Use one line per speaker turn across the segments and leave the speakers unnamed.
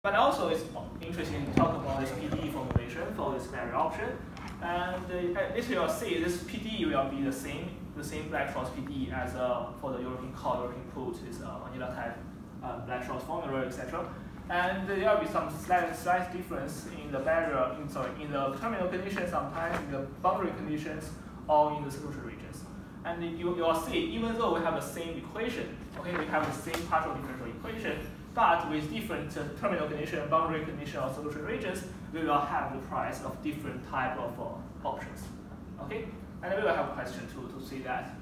But also it's interesting to talk about this PDE formulation for this barrier option. And if you'll see, this PDE will be the same Black-Scholes PDE as for the European call, European put, is vanilla type Black-Scholes formula, etc. And there will be some slight difference in the barrier, in the terminal conditions, sometimes in the boundary conditions, or in the solution regions. And you will see, even though we have the same equation, okay, we have the same partial differential equation, but with different terminal condition, boundary condition, or solution regions, we will have the price of different type of options. Okay, and we will have a question to see that.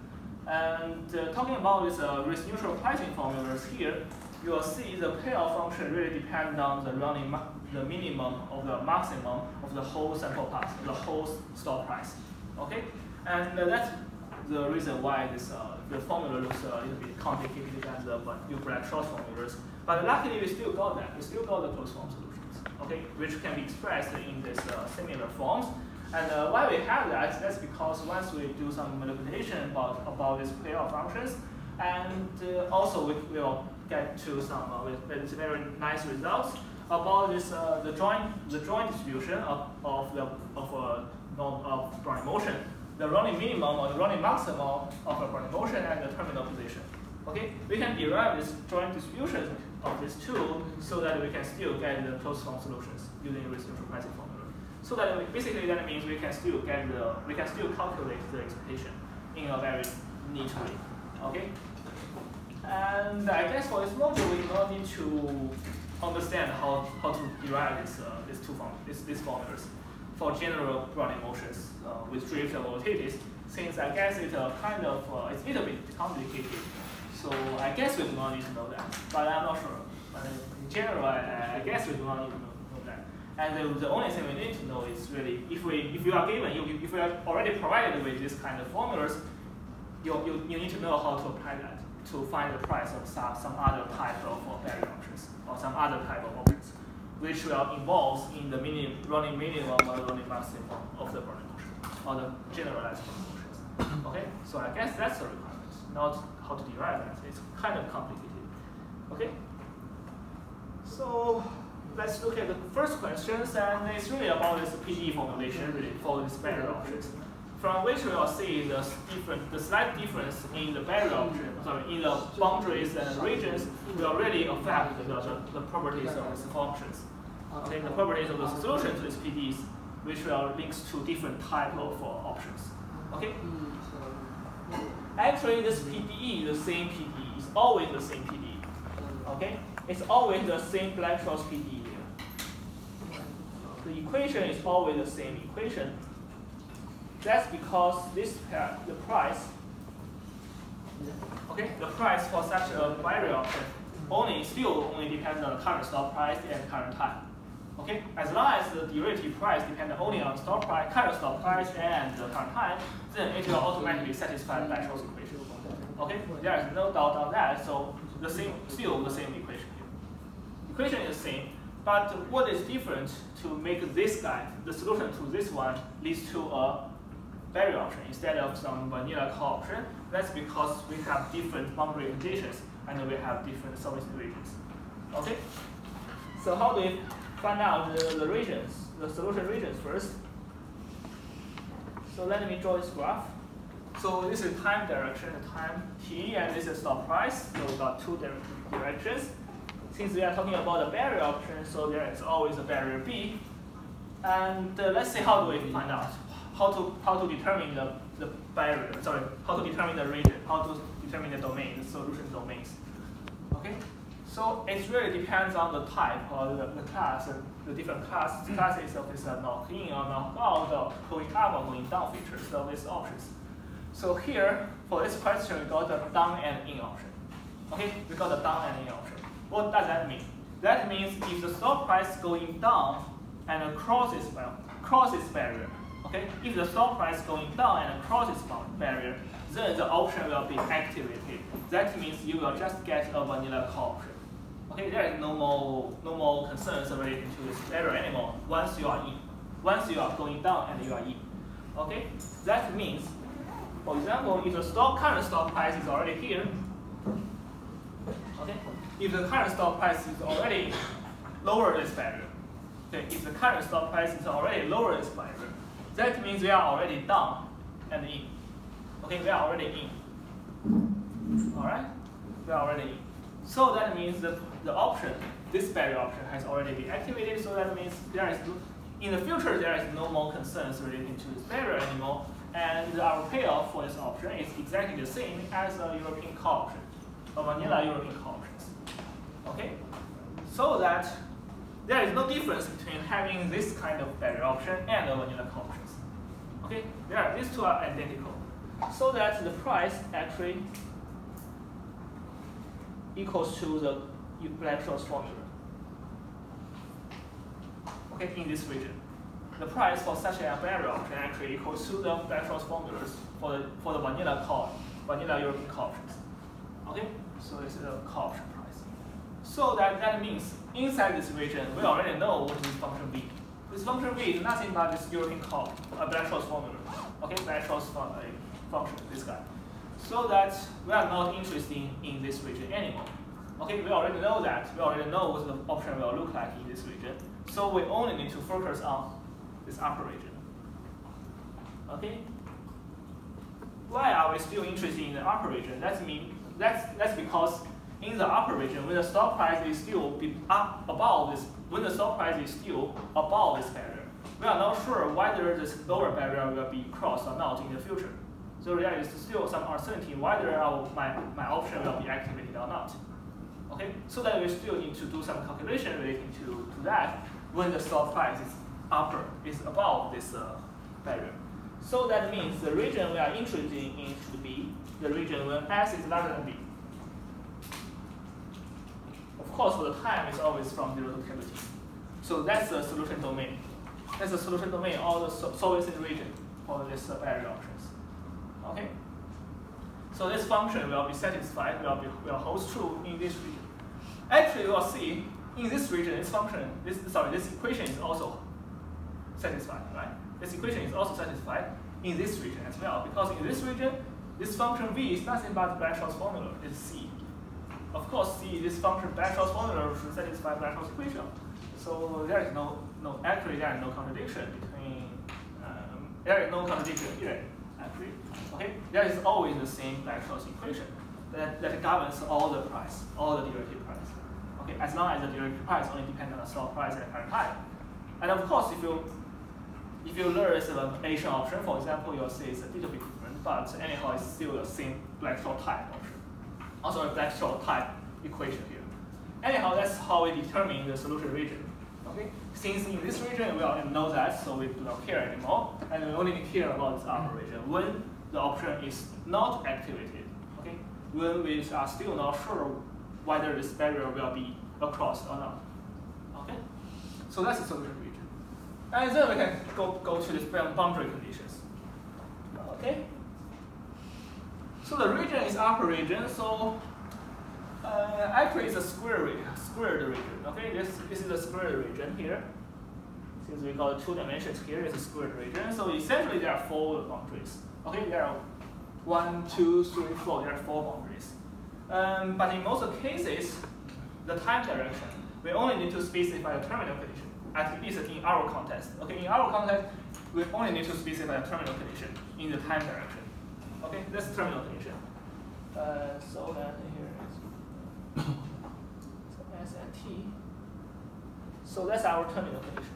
And talking about this risk neutral pricing formulas here, you will see the payoff function really depends on the minimum of the maximum of the whole sample path, the whole stop price. Okay, and that's the reason why this the formula looks a little bit complicated than the new Black-Scholes formulas. But luckily, we still got that. We still got the closed form solutions, okay, which can be expressed in this similar forms. And why we have that? That's because once we do some manipulation about these payoff functions, and also we will get to some with very nice results about this the joint distribution of Brownian motion, the running minimum or the running maximum of a Brownian motion and the terminal position. Okay, we can derive this joint distribution of these two so that we can still get the closed form solutions using risk neutral pricing formula. So that basically that means we can still calculate the expectation in a very neat way. Okay. And I guess for this module, we don't need to understand how to derive these formulas for general Brownian motions with drift and volatilities, since I guess it's a little bit complicated. So I guess we do not need to know that, but I'm not sure. But in general, I guess we do not need to know that. And the only thing we need to know is really if you are already provided with this kind of formulas, you need to know how to apply that to find the price of some other type of barrier options or some other type of options, which will involve in the running minimum or running maximum of the Brownian motion or the generalized Brownian motions. Okay, so I guess that's the requirement, not how to derive that. It's kind of complicated. Okay, so let's look at the first questions, and it's really about this PDE formulation really for these barrier options, from which we will see the slight difference in the barrier option, in the boundaries and regions will really affect the properties of these functions. Okay, the properties of the solution to these PDEs, which will links to different type of options. Okay. Actually, this PDE, the same PDE, is always the same PDE. Okay, it's always the same Black-Scholes PDE here. The equation is always the same equation. That's because the price for such a barrier option still only depends on the current stop price and current time. Okay, as long as the derivative price depends only on stop price, current stop price, and the current time, then it will automatically satisfy the Black-Scholes equation. Okay, there is no doubt on that. So still the same equation here. Equation is the same, but what is different to make this guy, the solution to this one, leads to a barrier option instead of some vanilla call option? That's because we have different boundary conditions and we have different service regions. Okay, so how do we find out the regions, the solution regions first? So let me draw this graph. So this is time direction, time t, and this is stop price. So we got two directions. Since we are talking about the barrier option, so there is always a barrier b. And let's see how do we find out how to determine the barrier. Sorry, how to determine the region, how to determine the domain, the solution domains. Okay. So it really depends on the type or the class, the different classes of this knock-in or knock-out, or going up or going down features of these options. So here, for this question, we got the down and in option. Okay, we got the down and in option. What does that mean? That means if the stop price going down and crosses barrier, okay, if the stop price going down and crosses barrier, then the option will be activated. That means you will just get a vanilla call option. Okay, there is no more concerns related to this barrier anymore once you are in. Once you are going down and you are in. Okay, that means, for example, if the current stop price is already here, okay, if the current stop price is already lower this barrier. Okay, if the current stop price is already lower this barrier, that means we are already down and in. Okay, we are already in. All right, we are already in. So that means the option, this barrier option, has already been activated. So that means there is, in the future, there is no more concerns relating to this barrier anymore. And our payoff for this option is exactly the same as a European call option, a vanilla European call options. Okay, so that there is no difference between having this kind of barrier option and a vanilla call options. Okay, these two are identical. So that the price actually equals to the Black-Scholes formula. Okay, in this region, the price for such a barrier option actually equals to the Black-Scholes formulas for the vanilla European call options. Okay, so this is a call option price. So that means inside this region, we already know what is function V. This function V is nothing but this European call, Black-Scholes formula. Okay, Black-Scholes function, this guy. So that we are not interested in this region anymore. Okay, we already know that. We already know what the option will look like in this region. So we only need to focus on this upper region. Okay. Why are we still interested in the upper region? That's because in the upper region, when the stop price is still above this, when the stop price is still above this barrier, we are not sure whether this lower barrier will be crossed or not in the future. So there is still some uncertainty whether my option will be activated or not. Okay, so that we still need to do some calculation relating to that when the stop price is above this barrier. So that means the region we are interested in should be the region when S is larger than B. Of course, for the time it's always from 0 to capital T. So that's the solution domain. That's the solution domain of the solvency region for this barrier options. Okay. So this function will be satisfied, will hold true in this region. Actually, we'll see in this region, this equation is also satisfied, right? This equation is also satisfied in this region as well, because in this region, this function V is nothing but Black-Scholes formula, it's C. Of course, C, this function Black-Scholes formula should satisfy Black-Scholes equation. So there is no contradiction between, there is no contradiction here, actually. Okay, there is always the same Black-Scholes equation that governs all the price, all the derivative price. Okay, as long as the derivative price only depends on the stop price at current time. And of course, if you learn the Asian option, for example, you'll see it's a little bit different, but anyhow, it's still the same Black-Scholes type option. Also a Black-Scholes type equation here. Anyhow, that's how we determine the solution region. Okay, since in this region we already know that, so we do not care anymore, and we only care about this upper region when the option is not activated. Okay, when we are still not sure whether this barrier will be crossed or not. Okay, so that's the solution region. And then we can go to this boundary conditions. Okay, so the region is upper region, so actually it's a squared region. Okay, this is a squared region here. Since we got 2 dimensions here, it's a squared region. So essentially there are 4 boundaries. Okay, there are 1, 2, 3, 4. There are 4 boundaries. But in most cases, the time direction, we only need to specify the terminal condition, at least in our context. Okay, in our context, we only need to specify the terminal condition in the time direction. Okay, that's the terminal condition. So then here is so S and T. So that's our terminal condition.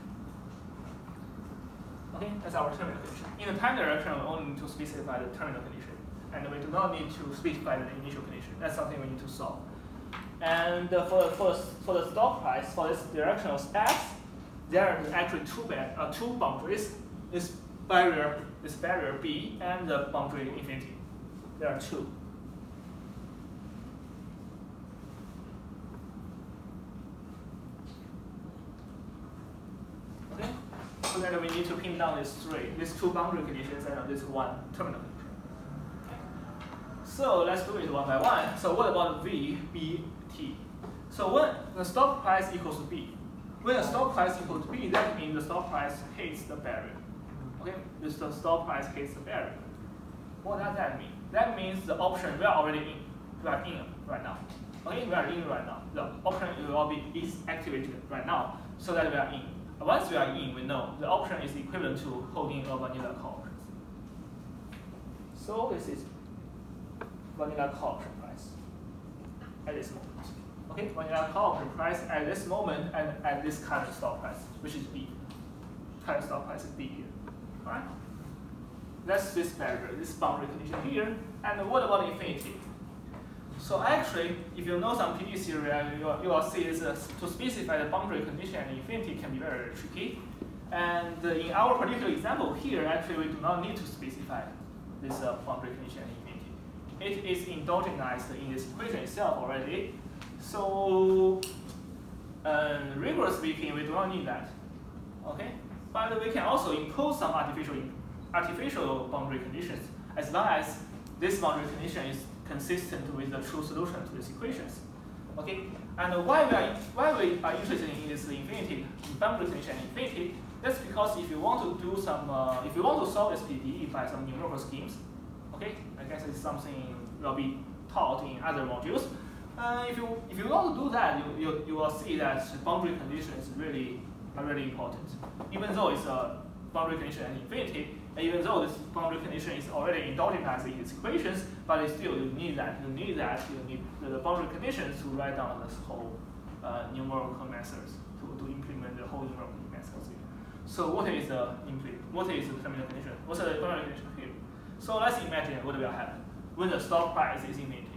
Okay, that's our terminal condition. In the time direction, we only need to specify the terminal condition, and we do not need to specify the initial condition. That's something we need to solve. And for the stop price for this direction of S, there are actually two boundaries. This barrier B and the boundary infinity. There are 2. Okay, so then we need to pin down these 2 boundary conditions and this 1 terminal condition. So let's do it one by one. So what about V, B, T? So when the stop price equals to B, when the stop price equals to B, that means the stop price hits the barrier. Okay, the stop price hits the barrier. What does that mean? That means the option we are already in. We are in right now. Okay, we are in right now. The option is activated right now, so that we are in. Once we are in, we know the option is equivalent to holding a vanilla call option. So this is vanilla call option price at this moment. Okay, vanilla call option price at this moment and at this current stop price, which is B. Current stop price is B here. Alright? That's this barrier, this boundary condition here. And what about infinity? So actually, if you know some PD theory, you will see is to specify the boundary condition and infinity can be very, very tricky. And in our particular example here, actually we do not need to specify this boundary condition and infinity. It is endogenized in this equation itself already. So rigorously speaking, we do not need that. Okay, but we can also impose some artificial boundary conditions as long as this boundary condition is consistent with the true solution to these equations. Okay, and why we are interested in this infinity boundary condition and infinity? That's because if you want to do some, if you want to solve this PDE by some numerical schemes, okay, I guess it's something will be taught in other modules. If you want to do that, you will see that boundary condition is really important. Even though it's a boundary condition and infinity, and even though this boundary condition is already endogenized in its equations, but still you need that. You need the boundary conditions to write down this whole numerical methods to implement the whole numerical methods here. So what is the terminal condition? What's the boundary condition here? So let's imagine what will happen when the stop price is infinity.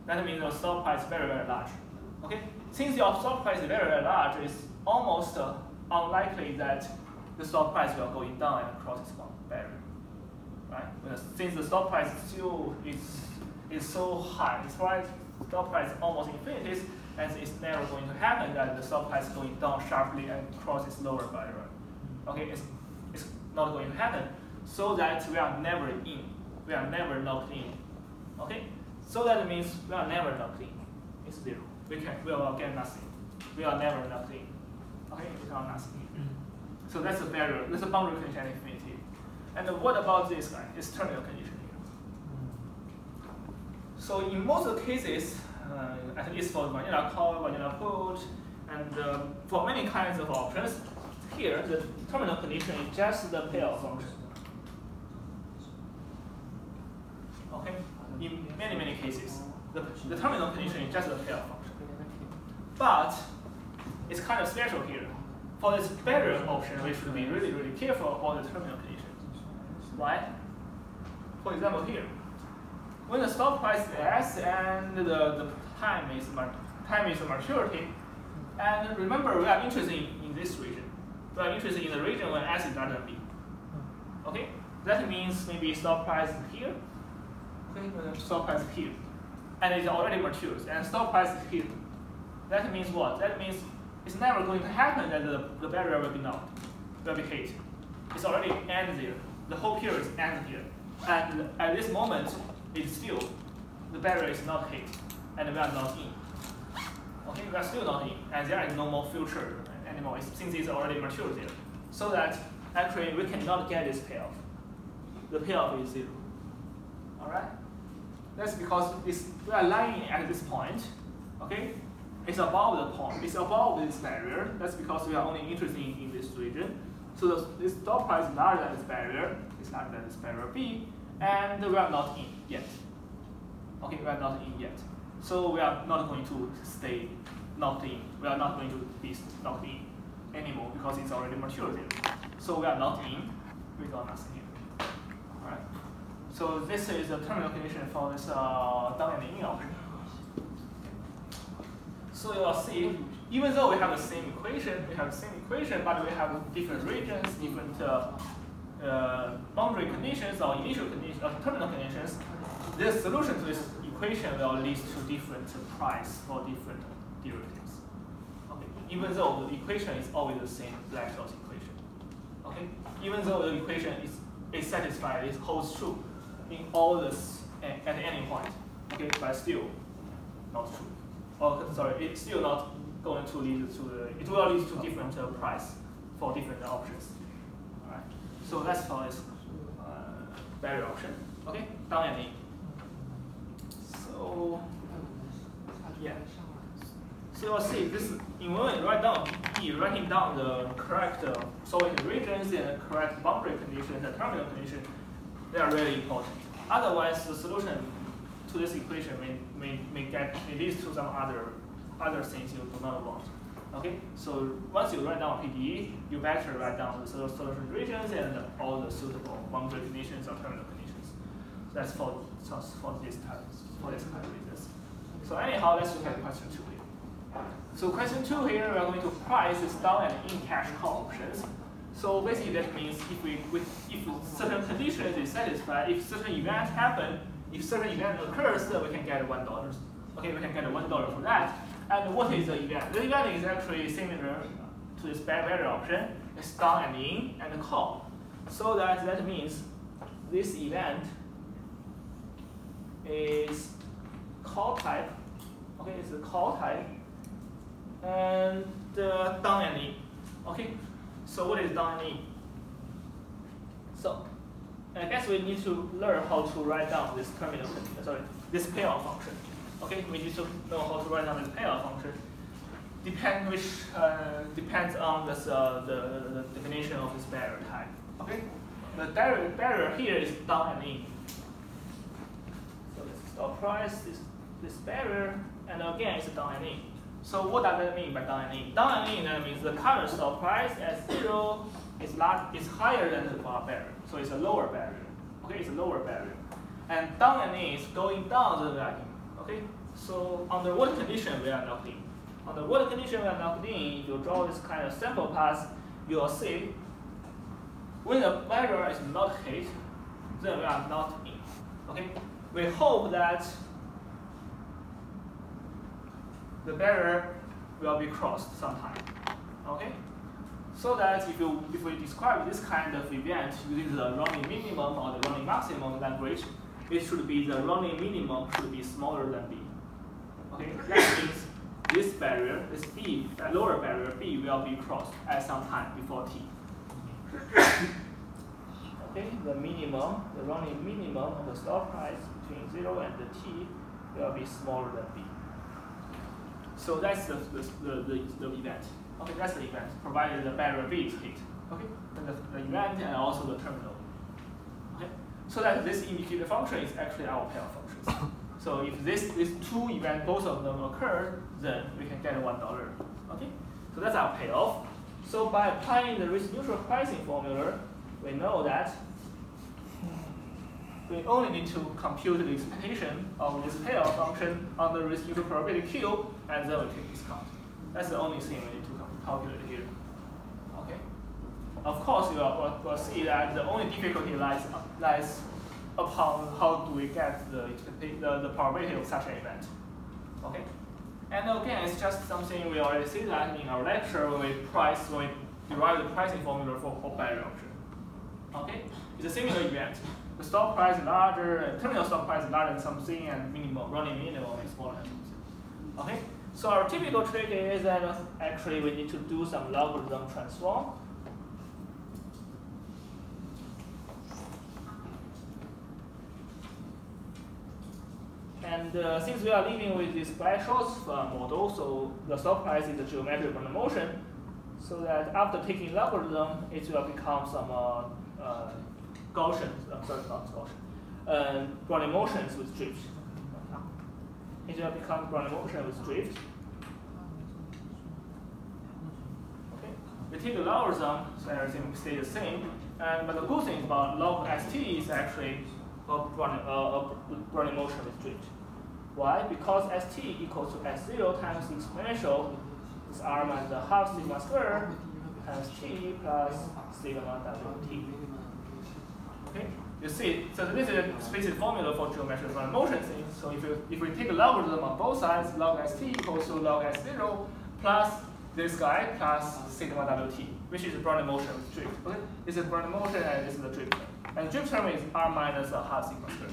That means the stop price is very, very large. Okay? Since your stop price is very, very large, it's almost unlikely that the stop price will going down and cross this barrier. Right? Since the stop price still is so high, it's right, stop price is almost infinity, and it's never going to happen that the stop price is going down sharply and cross this lower barrier. Okay, it's not going to happen. So that we are never in. We are never locked in. Okay? So that means we are never locked in. It's zero. We will get nothing. We are never locked in. Okay, we got nothing. So that's a barrier. That's a boundary condition and infinity. And what about this guy? It's terminal condition here. So in most of the cases, at least for vanilla call, vanilla put, and for many kinds of options, here the terminal condition is just the payoff function. Okay. In many cases, the terminal condition is just the payoff function. But it's kind of special here. For this barrier option, we should be really, really careful about the terminal condition. Right? For example, here, when the stop price is S and the time is maturity, and remember we are interested in this region. We are interested in the region when S is larger than B. Okay? That means maybe stop price is here. Okay, stop price is here. And it already matures, and stop price is here. That means what? That means it's never going to happen that the barrier will be knocked, will be hit. It's already end there. The whole period is end here. And at this moment, it's still, the barrier is not hit, and we are not in. Okay, we are still not in, and there is no more future anymore, since it's already matured there. So that actually we cannot get this payoff. The payoff is zero. Alright? That's because we are lying at this point. Okay? It's above the point. It's above this barrier. That's because we are only interested in this region. So this stop price is larger than this barrier. It's larger than this barrier B, and we are not in yet. Okay, we are not in yet. So we are not going to stay locked in. We are not going to be locked in anymore because it's already matured there. So we are not in. We got nothing here. All right. So this is the terminal condition for this down and in option. So you will see, even though we have the same equation, but we have different regions, different boundary conditions or initial conditions or terminal conditions. The solution to this equation will lead to different price for different derivatives. Okay, even though the equation is always the same Black-Scholes equation. Okay, even though the equation is satisfied, it holds true in all this at any point. Okay, but still not true. Oh, sorry, it's still not going to lead to it will lead to different price for different options. All right. So that's for this barrier option. Okay, down and in. So Yeah. So you'll see this when we write down P, writing down the correct solving regions and correct boundary conditions and terminal conditions, they are really important. Otherwise, the solution to this equation may lead to some other things you do not want. Okay, so once you write down PDE, you better write down the solution regions and all the suitable boundary conditions or terminal conditions. So that's for this kind of reasons. So anyhow, let's look at question 2 here. So question 2 here, we are going to price this down and in cash call options. So basically that means if certain conditions is satisfied, if certain events happen, if certain event occurs, then we can get $1. Okay, we can get $1 for that. And what is the event? The event is actually similar to this barrier option. It's down and in and call. So that means this event is call type. Okay, it's a call type and down and in. Okay, so what is down and in? So I guess we need to learn how to write down this this payoff function. Okay, we need to know how to write down this payoff function. Depends on the definition of this barrier type. Okay, the barrier here is down and in. So let's stop price this barrier, and again it's down and in. So what does that mean by down and in? Down and in that means the current stop price at 0 is higher than the barrier, so it's a lower barrier. Okay, it's a lower barrier, and down and in is going down the value. Okay, so under what condition we are locked in? Under what condition we are locked in, if you draw this kind of sample path, you will see when the barrier is not hit, then we are not in. Okay, we hope that the barrier will be crossed sometime. Okay, so that if we describe this kind of event using the running minimum or the running maximum language, it should be the running minimum should be smaller than B. Okay, that means this barrier, this B, that lower barrier B will be crossed at some time before T. Okay, the running minimum of the stop price between 0 and the T will be smaller than B. So that's the event. Okay, that's the event, provided the barrier B is hit. Okay, and the event and also the terminal. Okay, so that this indicator function is actually our payoff functions. So if these two events, both of them occur, then we can get $1. Okay, so that's our payoff. So by applying the risk-neutral pricing formula, we know that we only need to compute the expectation of this payoff function on the risk-neutral probability Q, and then we take discount. That's the only thing we need to calculate here. Okay. Of course, we'll see that the only difficulty lies upon how do we get the probability of such an event. Okay. And again, it's just something we already see that in our lecture when we derive the pricing formula for barrier option. Okay. It's a similar event. The stop price is larger, terminal stop price is larger than something, and running minimum is smaller than something. Okay? So our typical trick is that actually we need to do some logarithm transform. And since we are living with this Black-Scholes model, so the stop price is a geometric random motion, so that after taking logarithm, it will become some Gaussian, Brownian motions with drift. It will become Brownian motion with drift. Okay, we take the logarithm, so everything stays the same. But the good thing about log st is actually a Brownian motion with drift. Why? Because st equals to s0 times the exponential is r minus the half sigma squared times t plus sigma wt. Okay, you see, so this is a specific formula for geometric random motion things. So if we take a logarithm on both sides, log st equals to log s0 plus this guy plus sigma wt, which is a Brownian motion with drift. Okay, this is Brownian motion and this is the drift term. And the drift term is r minus a half sigma squared.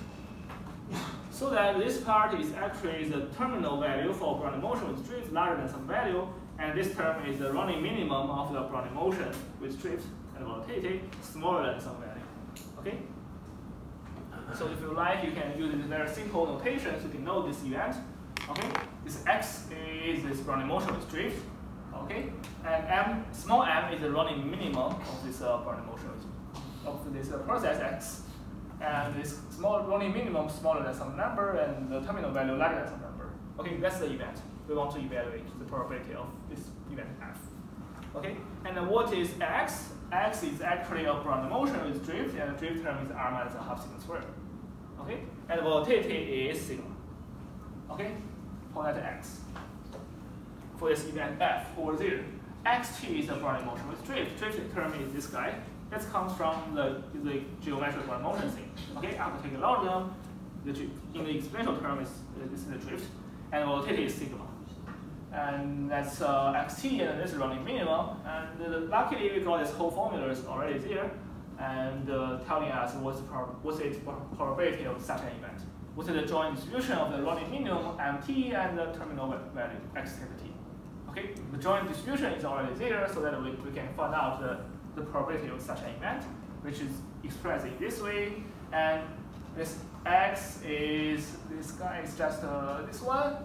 So that this part is actually the terminal value for Brownian motion with drift larger than some value, and this term is the running minimum of the Brownian motion with drift and volatility smaller than some value. Okay? So if you like, you can use this very simple notation to denote this event. Okay? This X is this running motion with drift, okay? And small m is the running minimum of this running motion of this process X. And this small running minimum smaller than some number, and the terminal value larger than some number. Okay, that's the event. We want to evaluate the probability of this event F. Okay, and what is X? X is actually a running motion with drift, and the drift term is r minus a half sigma squared. Okay, and the volatility is sigma. Okay, for that X. For this event F over there, xt is a running motion with drift. Drift term is this guy. That comes from the geometric running motion thing. Okay, after taking logarithm, in the exponential term this is the drift, and volatility is sigma. And that's xt, and this is running minimum. And luckily, we got this whole formula is already there, and telling us what's the probability of such an event. What's the joint distribution of the running minimum mt and the terminal value x tilde t. Okay, the joint distribution is already there, so that we can find out the probability of such an event, which is expressed in this way. And this x is this guy is just this one.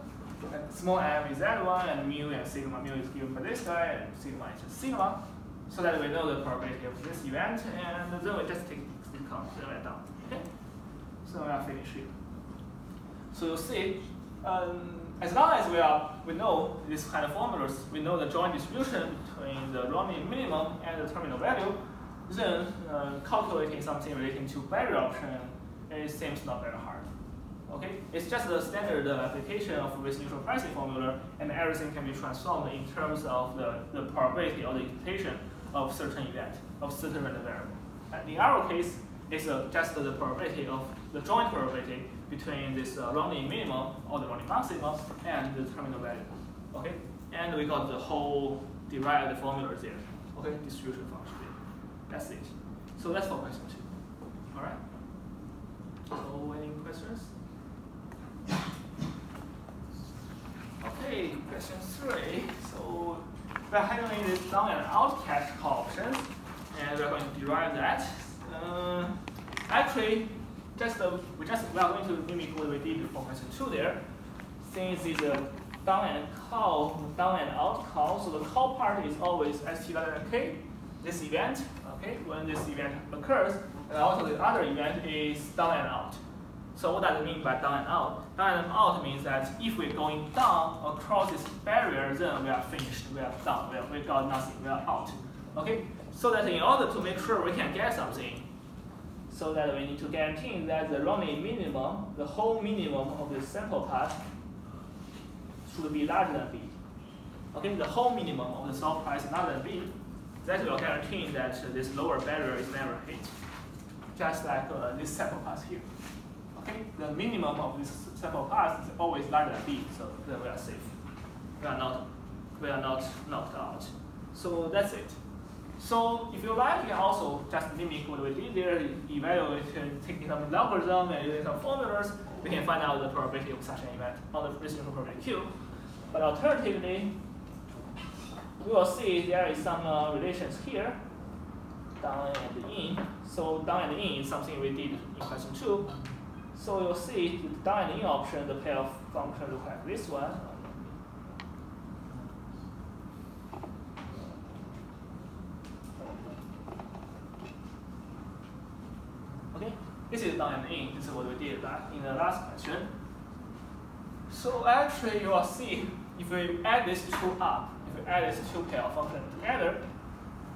And small m is that one, and mu and sigma. Mu is given by this guy, and sigma is just sigma. So that we know the probability of this event, and then we just take the count the way down. Okay? So we are finished here. So you'll see, as long as we know this kind of formulas, we know the joint distribution between the running minimum and the terminal value, then calculating something relating to barrier option, it seems not very hard. Okay, it's just the standard application of risk neutral pricing formula, and everything can be transformed in terms of the probability or the expectation of certain event, of certain random variable. And in our case, it's just the probability of the joint probability between this running minimum or the running maximum and the terminal value. Okay, and we got the whole derived formula there. Okay, distribution function there. That's it. So that's for question 2. All right. So any questions? Okay, question 3. So we're handling this down and out cache call options, and we're going to derive that. Actually, we are going to mimic what we did for question 2 there. Since it's a down and out call, so the call part is always st larger than k. This event, okay, when this event occurs, and also the other event is down and out. So what does it mean by down and out? Down and out means that if we're going down across this barrier, then we are finished, we are done, we got nothing, we are out. Okay? So that in order to make sure we can get something, so that we need to guarantee that the running minimum, the whole minimum of the sample path should be larger than b. Okay, the whole minimum of the solve price is larger than b. That will guarantee that this lower barrier is never hit. Just like this sample path here. Okay, the minimum of this sample path is always larger than b, so then we are safe. We are not knocked out. So that's it. So if you like, you can also just mimic what we did there, evaluate taking some logarithm and using some formulas, we can find out the probability of such an event on the risk neutral probability Q. But alternatively, we will see there is some relations here, down and in. So down and in is something we did in question 2. So you'll see the down and in option, the pair of function look like this one. Okay, this is down and in. This is what we did in the last question. So actually, you will see if we add these two up, if we add these two pair of functions together,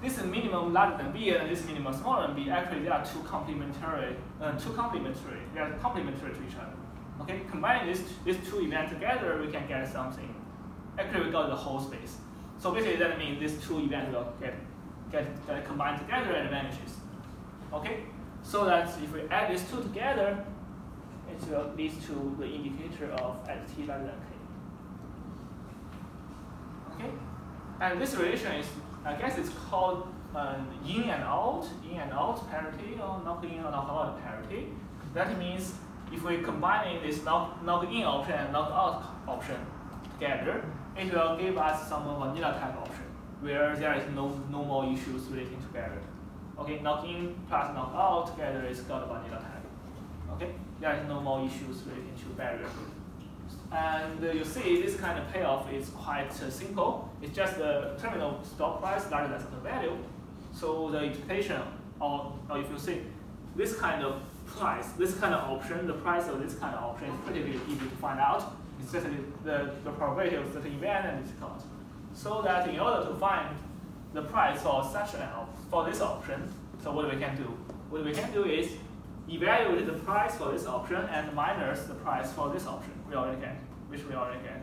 this is minimum larger than b and this minimum smaller than b. Actually, they are two complementary. They are complementary to each other. Okay, combining these two events together, we can get something. Actually, we got the whole space. So basically, that means these two events will get combined together and vanishes. Okay, so that if we add these two together, it will lead to the indicator of xt larger than k. Okay, and this relation is, I guess it's called in and out parity, or knock in or knock out parity. That means if we combine this knock in option and knock out option together, it will give us some vanilla type option where there is no more issues relating to barrier. Okay, knock in plus knock out together is got a vanilla type. Okay, there is no more issues relating to barrier. And you see this kind of payoff is quite simple. It's just the terminal stock price larger than certain value. So the expectation, or if you see this kind of price, this kind of option, the price of this kind of option is pretty easy to find out. It's just the probability of certain event and discount. So that in order to find the price for for this option, so what we can do? What we can do is evaluate the price for this option and minus the price for this option which we already get.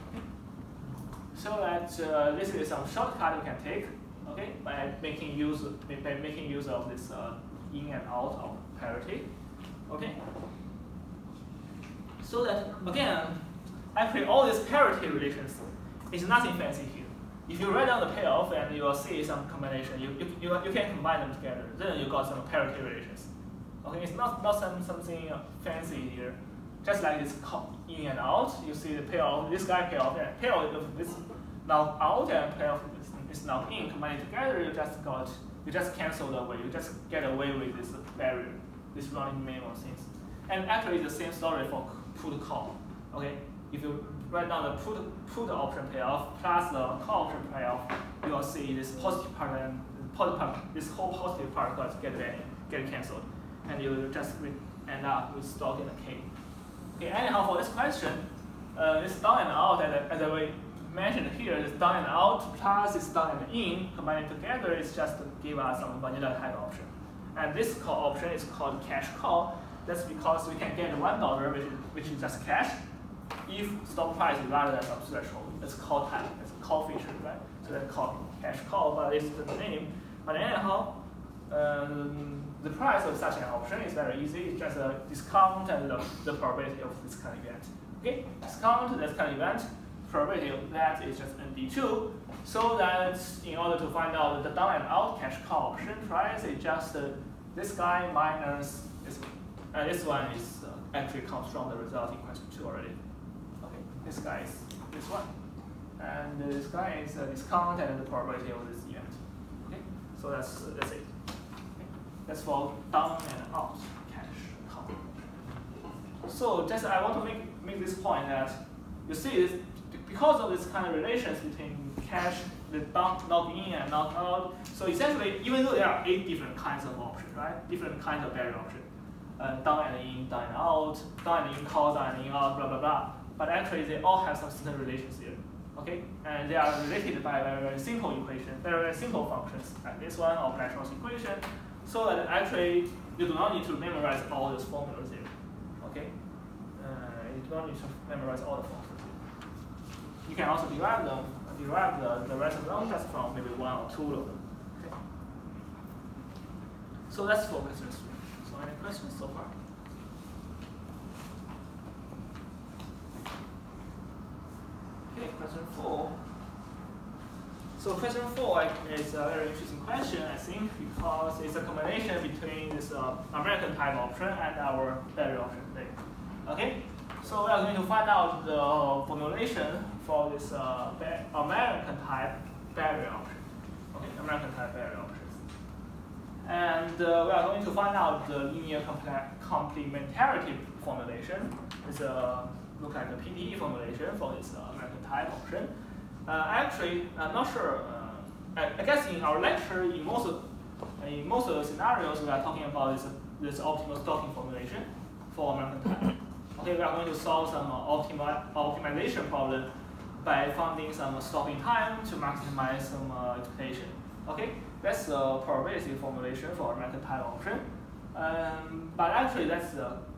Okay. So that this is some shortcut you can take, okay, by making use of this in and out of parity, okay. So that again, actually all these parity relations is nothing fancy here. If you write down the payoff and you will see some combination, you can combine them together. Then you got some parity relations. Okay, it's not something fancy here. Just like this in and out, you see the payoff, this guy payoff, and payoff of this now out and payoff is now in, combined together, you just cancel the away, you just get away with this barrier, this running minimum things. And actually the same story for put call. Okay? If you write down the put option payoff plus the call option payoff, you will see this positive part and this whole positive part get cancelled. And you just end up with stock in the K. Okay, anyhow, for this question, this down and out, as I mentioned here, this down and out plus this down and in, combined together is just to give us some vanilla type option. And this call option is called cash call. That's because we can get $1, which is just cash, if stock price is larger than some threshold. It's call type, it's a call feature, right? So that's called cash call, but it's the name. But anyhow, the price of such an option is very easy. It's just a discount and the probability of this kind of event. Okay, discount this kind of event, probability of that is just ND2. So that in order to find out the down and out cash call option price, is just this guy minus this one. This one is actually comes from the result in question 2 already. Okay, this guy is this one, and this guy is a discount and the probability of this event. Okay, so that's it. That's for down and out cash call. So just I want to make this point that you see this, because of this kind of relations between cash, the down, not in and not out. So essentially, even though there are 8 different kinds of options, right? Different kinds of barrier options, down and in, down and out, down and in call, down and in out, blah blah blah. But actually, they all have some certain relations here. Okay, and they are related by very simple equations, very simple functions, like this one or Black-Scholes equation. So that actually you do not need to memorize all those formulas here. Okay, you do not need to memorize all the formulas here. You can also derive the rest of them just from maybe 1 or 2 of them. Okay. So that's for question 3. So any questions so far? Okay, question 4. So question 4 is a very interesting question, I think, because it's a combination between this American type option and our barrier option today. Okay, so we are going to find out the formulation for this American type barrier option. Okay, American type barrier options. And we are going to find out the linear complementarity formulation. It's look at the PDE formulation for this American type option. Actually, I'm not sure. I guess in our lecture, in most of the scenarios, we are talking about this optimal stocking formulation for American type. Okay, we are going to solve some optimization problem by finding some stocking time to maximize some expectation. Okay, that's the probability formulation for American type option. But actually, that's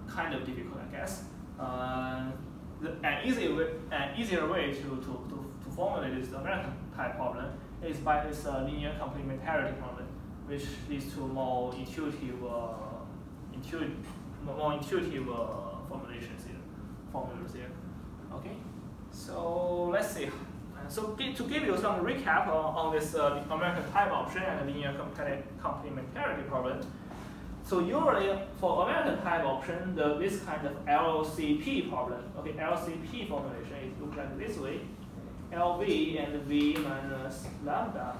kind of difficult, I guess. An easier way to formulate this American type problem is by this linear complementarity problem, which leads to more intuitive formulas here. Okay, so let's see. So to give you some recap on this American type option and the linear complementarity problem. So usually for American type option, this kind of LCP problem, okay, LCP formulation is looked like this way. LV and V minus lambda,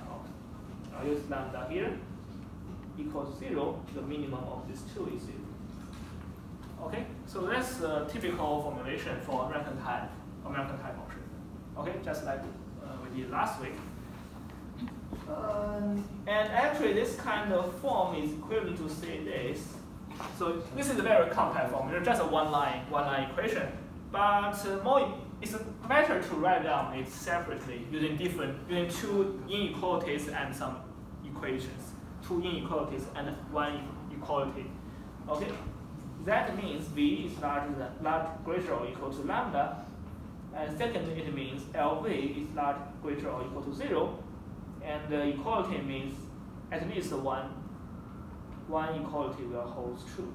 I'll use lambda here, equals 0, the minimum of these 2 is 0. Okay, so that's the typical formulation for American type option. Okay, just like we did last week. And actually, this kind of form is equivalent to say this. So this is a very compact form. It's just a one-line equation. But it's better to write down it separately using two inequalities and some equations, two inequalities and one equality. Okay, that means v is greater or equal to lambda, and secondly, it means LV is greater or equal to 0, and the equality means at least one equality will hold true.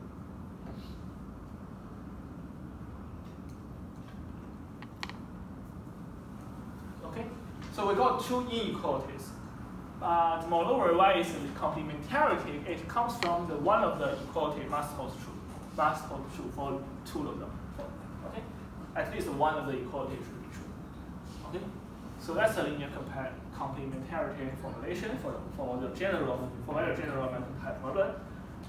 Okay, so we got two inequalities. But moreover, why is complementarity? It comes from the one of the equality must hold true for two of them. Okay, at least one of the equality should be true. Okay, so that's a linear complementarity formulation for very general American type problem.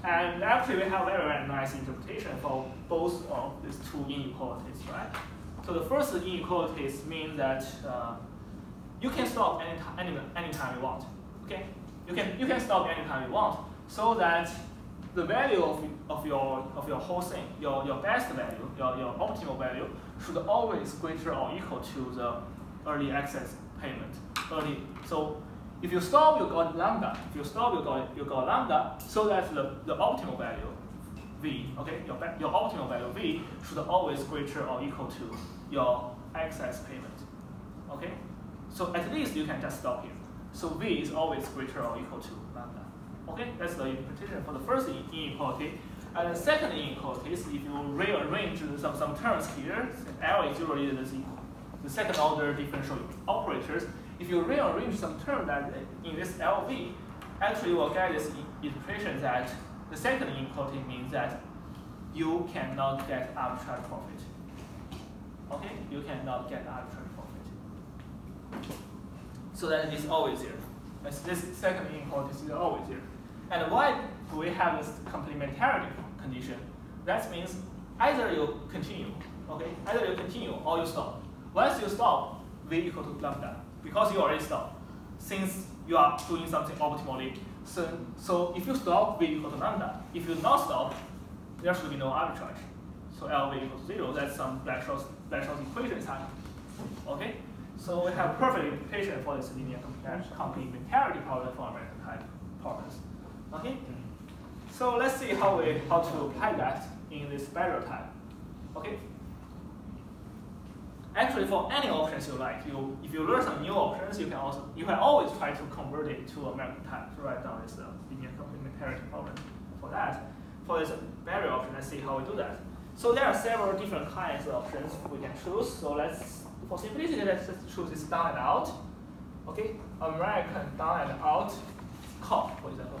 And actually, we have very nice interpretation for both of these two inequalities, right? So the first inequalities mean that you can stop anytime you want. Okay, you can stop anytime you want, so that the value of your whole thing, your best value, your optimal value, should always greater or equal to the early access payment. So if you stop, you got lambda. If you stop, you got lambda, so that the optimal value v, okay, your optimal value v should always greater or equal to your access payment. Okay, so at least you can just stop here. So v is always greater or equal to lambda. Okay, that's the interpretation for the first inequality. And the second inequality is if you rearrange some terms here, L is usually the second order differential operators. If you rearrange some term that in this LV, actually you will get this interpretation that the second inequality means that you cannot get arbitrary profit. Okay, you cannot get arbitrary profit. So that it is always here. This second inequality is always here. And why do we have this complementarity condition? That means either you continue, okay, either you continue or you stop. Once you stop, v equal to lambda, because you already stopped. Since you are doing something optimally, so if you stop, v equal to lambda. If you not stop, there should be no arbitrage. So LV equals to 0. That's some Black-Scholes equation type. Okay, so we have perfect interpretation for this linear complementarity problem for American type problems. Okay, so let's see how to apply that in this barrier type. Okay. Actually, for any options you like, if you learn some new options, you can always try to convert it to American type to write down this linear complementarity problem. For this barrier option, let's see how we do that. So there are several different kinds of options we can choose. So for simplicity, let's just choose this down and out. Okay, American down and out, call, for example.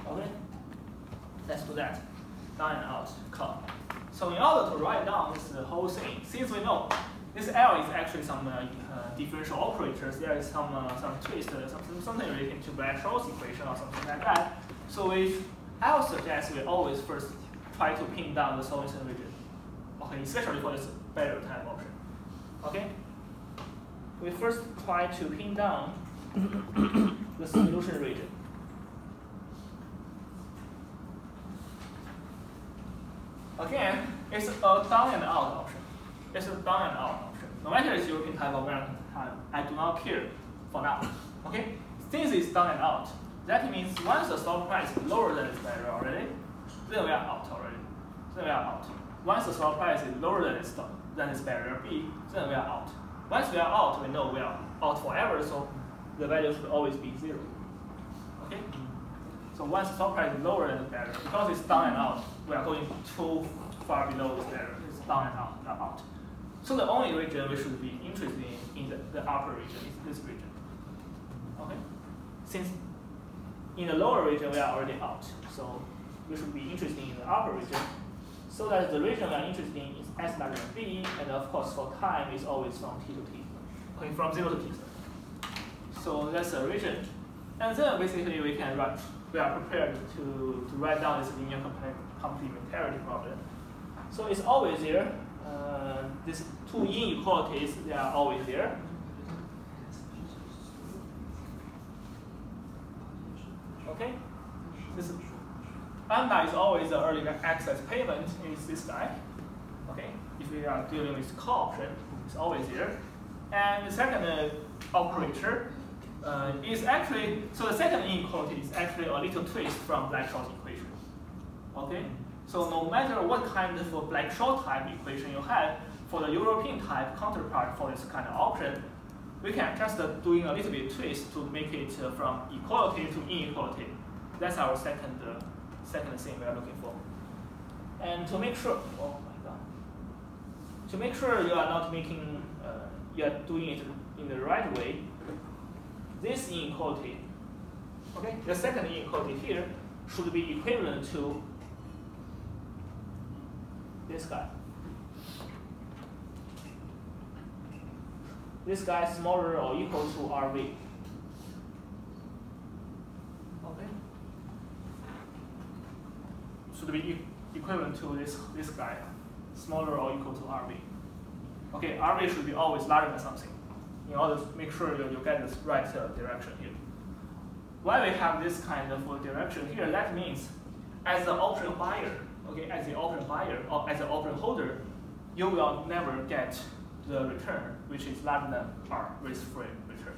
Okay, let's do that. Down and out, call. So in order to write down this whole thing, since we know this L is actually some differential operators, there is some twist, something related to Black-Scholes equation or something like that. So I would suggest we always first try to pin down the solution region. Okay, especially for this barrier type option. Okay, we first try to pin down the solution region. Again, it's a down and out option. It's a down and out option. No matter it's European type or American type, I do not care for now. Okay? Since it's down and out, that means once the stop price is lower than this barrier already, then we are out already. Then we are out. Once the stop price is lower than this barrier B, then we are out. Once we are out, we know we are out forever, so the value should always be 0. Okay? So once the stop price is lower than the barrier, because it's down and out, we are going too far below this barrier. It's down and out, not out. So the only region we should be interested in the upper region is this region. Okay? Since in the lower region we are already out, so we should be interested in the upper region. So that the region we are interested in is S larger than B, and of course for time is always from T to T. Okay, from 0 to T. So that's the region. And then basically we are prepared to write down this linear complementarity problem. So it's always there. These two inequalities, they are always there. Okay? This lambda is always the early access payment is this guy. Okay? If we are dealing with call option, it's always there. And the second operator is actually, so the second inequality is actually a little twist from Black-Scholes equation. Okay? So no matter what kind of Black-Scholes type equation you have, for the European type counterpart for this kind of option, we can just doing a little bit twist to make it from equality to inequality. That's our second thing we are looking for. And to make sure, oh my god, to make sure you are not making, you are doing it in the right way, this inequality, okay, the second inequality here should be equivalent to this guy. This guy is smaller or equal to RV. Okay. Should be equivalent to this guy, smaller or equal to RV. Okay, RV should be always larger than something in order to make sure you get the right direction here. Why we have this kind of direction here, that means as the option buyer, okay, as the option buyer or as the option holder, you will never get the return which is larger than R, risk-free return.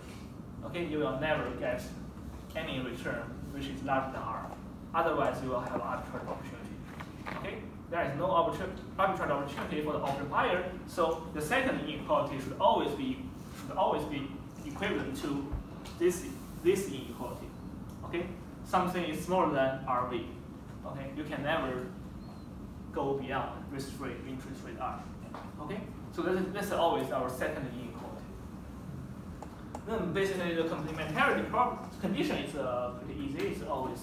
Okay, you will never get any return which is larger than R. Otherwise, you will have arbitrage opportunity. Okay, there is no arbitrage opportunity for the option buyer. So the second inequality should always be equivalent to this inequality. Okay, something is smaller than RV. Okay, you can never go beyond risk-free interest rate R. Okay. So this is always our second inequality. Then basically the complementarity condition is pretty easy. It's always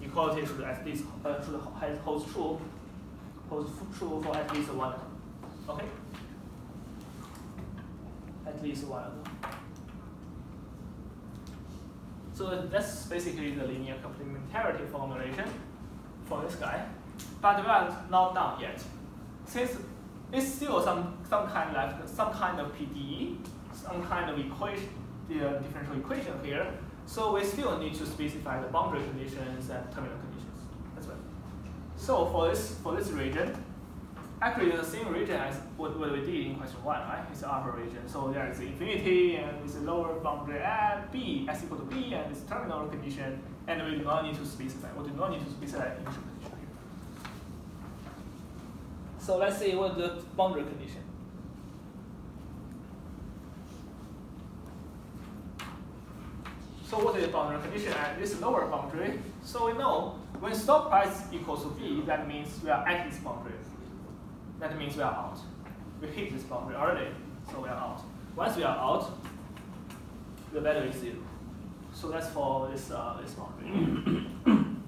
equality should at least holds true for at least one of them. Okay? At least one of them. So that's basically the linear complementarity formulation for this guy. But we are not done yet. Since it's still some kind of PDE, some kind of equation, the differential equation here. So we still need to specify the boundary conditions and terminal conditions as well. So for this region, actually the same region as what we did in question 1, right? It's the upper region. So there is infinity and it's a lower boundary at B, s equal to B, and it's terminal condition, and we do not need to specify. We do not need to specify initial condition. So let's see what the boundary condition. So what is the boundary condition at this lower boundary? So we know when stop price equals to B, that means we are at this boundary. That means we are out. We hit this boundary already, so we are out. Once we are out, the value is 0. So that's for this boundary.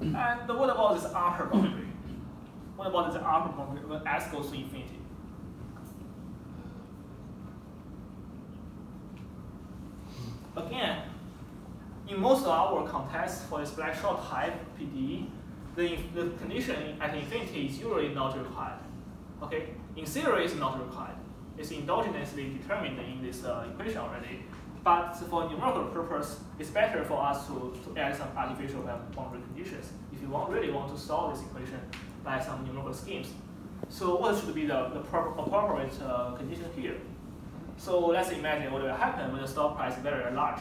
And what about this upper boundary? What about the upper boundary when s goes to infinity? Again, in most of our contests for this Black-Scholes type PDE, the condition at infinity is usually not required. Okay, in theory it's not required. It's endogenously determined in this equation already. But for numerical purpose, it's better for us to add some artificial boundary conditions if you really want to solve this equation by some numerical schemes. So what should be the appropriate condition here? So let's imagine what will happen when the stop price is very, very large.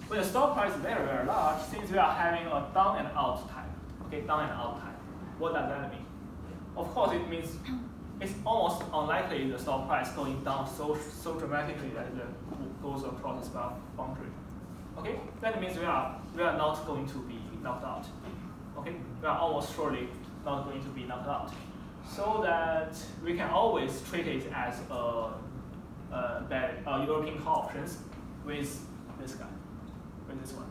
When the stop price is very, very large, since we are having a down and out type, okay, down and out type, what does that mean? Of course, it means it's almost unlikely the stop price going down so dramatically that it goes across this boundary. Okay, that means we are not going to be knocked out. Okay, we are almost surely not going to be knocked out. So that we can always treat it as European call options with this guy, with this one.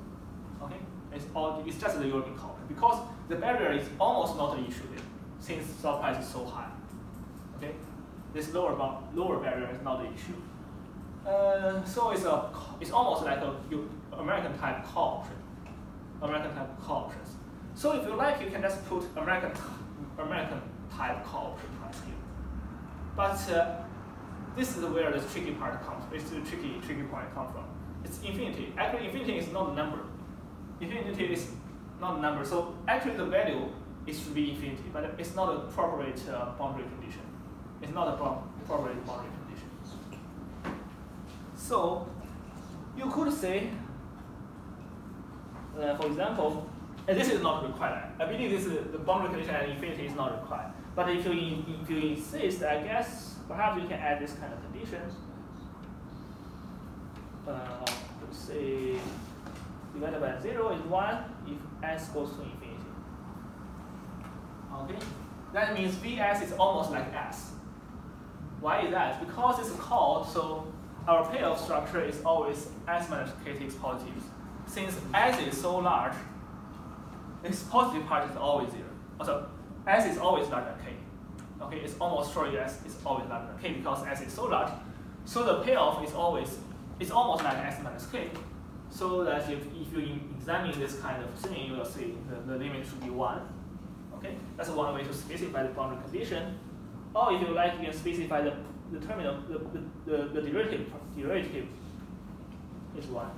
Okay, it's just the European call option because the barrier is almost not an issue there, since stop price is so high. Okay, this lower barrier is not the issue. So it's almost like a American type call option, American type call options. So if you like, you can just put American type call option price here. But this is where the tricky part comes. It's the tricky part comes from. It's infinity. Actually, infinity is not a number. Infinity is not a number. So actually, the value is should be infinity, but it's not a appropriate boundary condition. It's not a appropriate boundary condition. So you could say, for example, and this is not required. I believe this is the boundary condition and infinity is not required. But if you insist, I guess perhaps you can add this kind of conditions. Let's say divided by 0 is 1 if s goes to infinity. Okay, that means Vs is almost like s. Why is that? Because it's called, so our payoff structure is always s minus k takes positives. Since s is so large, this positive part is always 0. Also, s is always larger than k. Okay, it's almost surely s is always larger than k because s is so large. So the payoff is always, it's almost like s minus k. So that if you examine this kind of thing, you will see the limit should be 1. Okay, that's one way to specify the boundary condition. Or if you like, you can specify the terminal, the derivative is 1.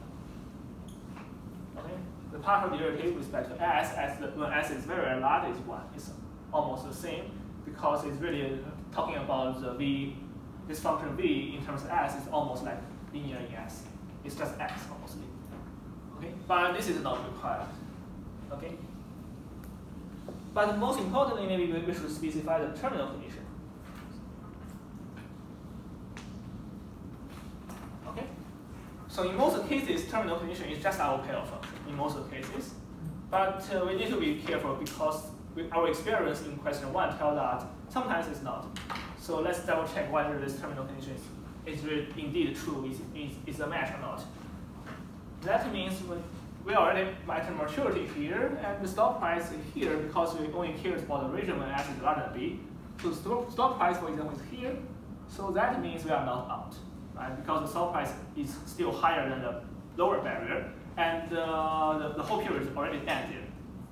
Okay, the partial derivative with respect to s, when s is very large, is 1. It's almost the same because it's really talking about the v, this function v in terms of s is almost like linear in s. It's just x mostly. Okay, but this is not required. Okay. But most importantly, maybe we should specify the terminal condition. Okay. So in most cases, terminal condition is just our payoff function. In most cases, but we need to be careful because our experience in question 1 tells that sometimes it's not. So let's double check whether this terminal condition is indeed true, is a match or not. That means we already at maturity here, and the stop price is here because we only care about the region when s is larger than b. So stop price, for example, is here. So that means we are not out, right? Because the stop price is still higher than the lower barrier, and the whole period is already ended.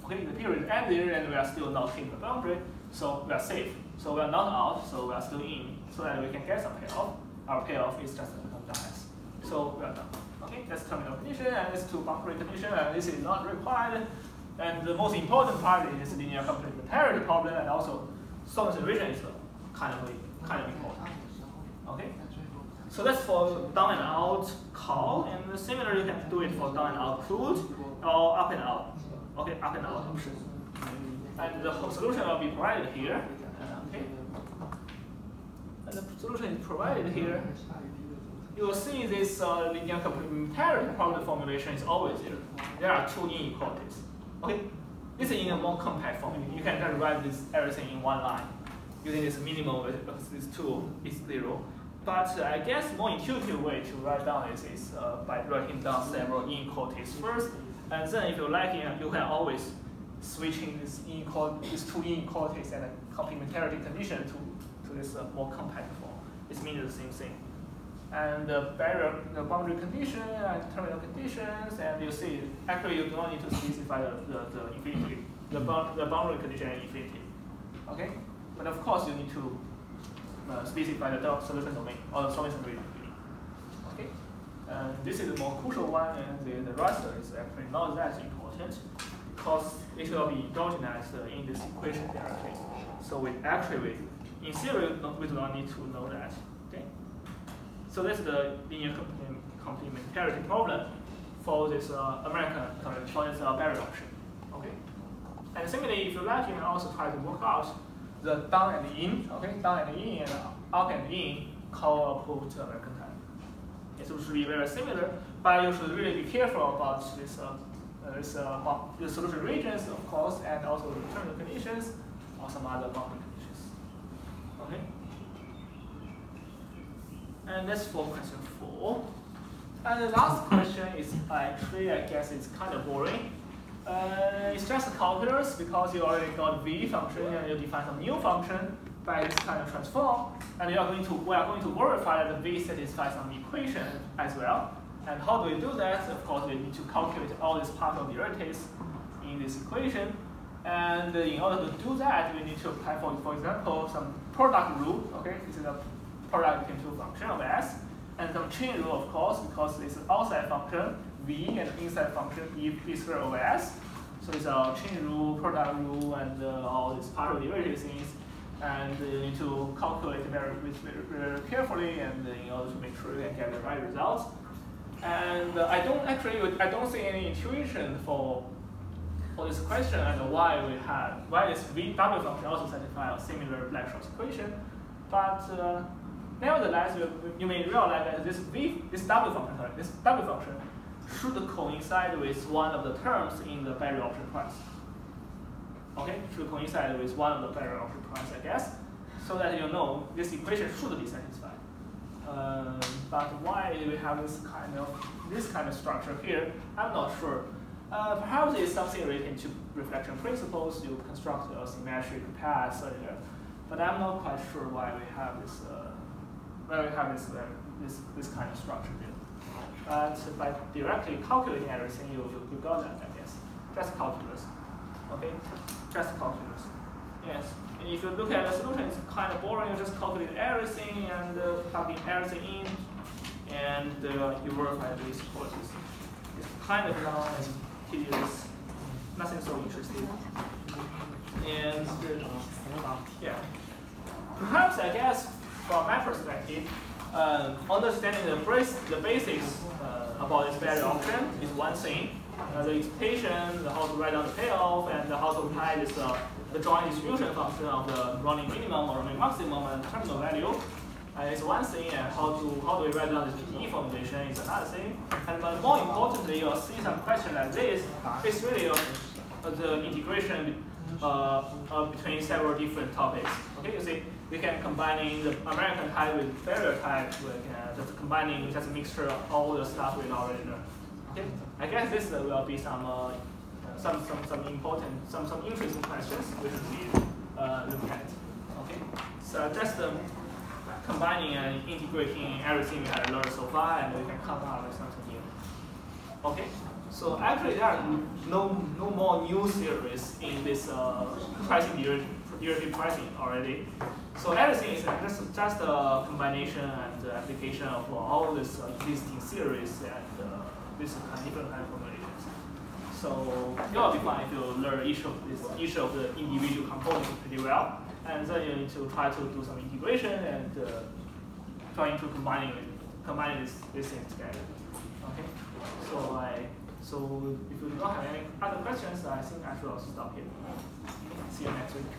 Okay, the period ended, and we are still not hitting the boundary, so we are safe. So we are not out, so we are still in, so that we can get some payoff. Our payoff is just s. So we are done. Okay, that's terminal condition, and this two boundary condition, and this is not required. And the most important part is linear complementarity problem, and also solvency region is kind of important. Okay, so that's for down and out call, and similarly you can do it for down and out put or up and out. Okay, up and out option. And the whole solution will be provided here. Okay, and the solution is provided here. You will see this linear complementarity problem formulation is always there. There are two inequalities. Okay, this is in a more compact form. You can just write this everything in one line using this minimum because this two is 0. But I guess more intuitive way to write down this is by writing down several inequalities first, and then if you like, you can always switching these two inequalities and a complementarity condition to this more compact form. It means the same thing. And the barrier, the boundary condition and terminal conditions, and you see, actually you do not need to specify the infinity, the boundary condition and infinity. Okay, but of course you need to specify the solution domain or the solution region. Okay, and this is the more crucial one, and the rest is actually not that important because it will be endogenized in this equation directly. So in theory, we do not need to know that. Okay. So that's the linear complementarity problem for this barrier option. Okay. And similarly, if you like, you can also try to work out the down and in, okay, down and in and up and in call put American time. It should be very similar, but you should really be careful about this the solution regions, of course, and also the terminal conditions or some other boundary conditions. Okay. And that's for question 4. And the last question is actually, I guess it's kind of boring. It's just calculus because you already got v function and you define some new function by this kind of transform, and we are going to verify that the v satisfies some equation as well. And how do we do that? Of course, we need to calculate all these partial derivatives in this equation. And in order to do that, we need to apply, for example, some product rule. Okay, this is a product between two functions of S, and some chain rule, of course, because it's an outside function V and inside function B squared over S. So it's a chain rule, product rule, and all these partial derivative things. And you need to calculate very carefully, and in order to make sure you can get the right results. And I don't see any intuition for this question and why this VW function also satisfies a similar Black-Scholes equation. But nevertheless, you may realize that this W function should coincide with one of the terms in the Berry option price. Okay, should coincide with one of the Berry option price, I guess, so that you know this equation should be satisfied. But why we have this kind of structure here, I'm not sure. Perhaps it's something related to reflection principles. You construct a symmetric path, but I'm not quite sure why we have this kind of structure here. But by directly calculating everything, you got that, I guess. Just calculus. Okay, just calculus. Yes. And if you look at the solution, it's kind of boring. You just calculate everything and plug in everything in, and you verify these courses. It's kind of long and tedious, nothing so interesting. And yeah, perhaps I guess from my perspective, understanding the basics about this Berry option is one thing. The expectation, how to write down the payoff, and how to apply this the joint distribution function of the running minimum or running maximum and terminal value is one thing, and how do we write down this PDE formulation is another thing. And but more importantly, you'll see some question like this. It's really the integration between several different topics. Okay, you see, we can combining the American type with barrier type. We can just combining just a mixture of all the stuff we already learned. Okay, I guess this will be some important, some interesting questions we should be looking at. Okay, so just combining and integrating everything we have learned so far, and we can come up with something new. Okay, so actually there are no more new theories in this pricing derivative pricing already. So everything is just a combination and application of all these existing theories and this different kind of formulations. So it will be fun if you learn each of the individual components pretty well, and then you need to try to do some integration and trying to combine these things together. Okay. So if you don't have any other questions, I think I should also stop here. See you next week.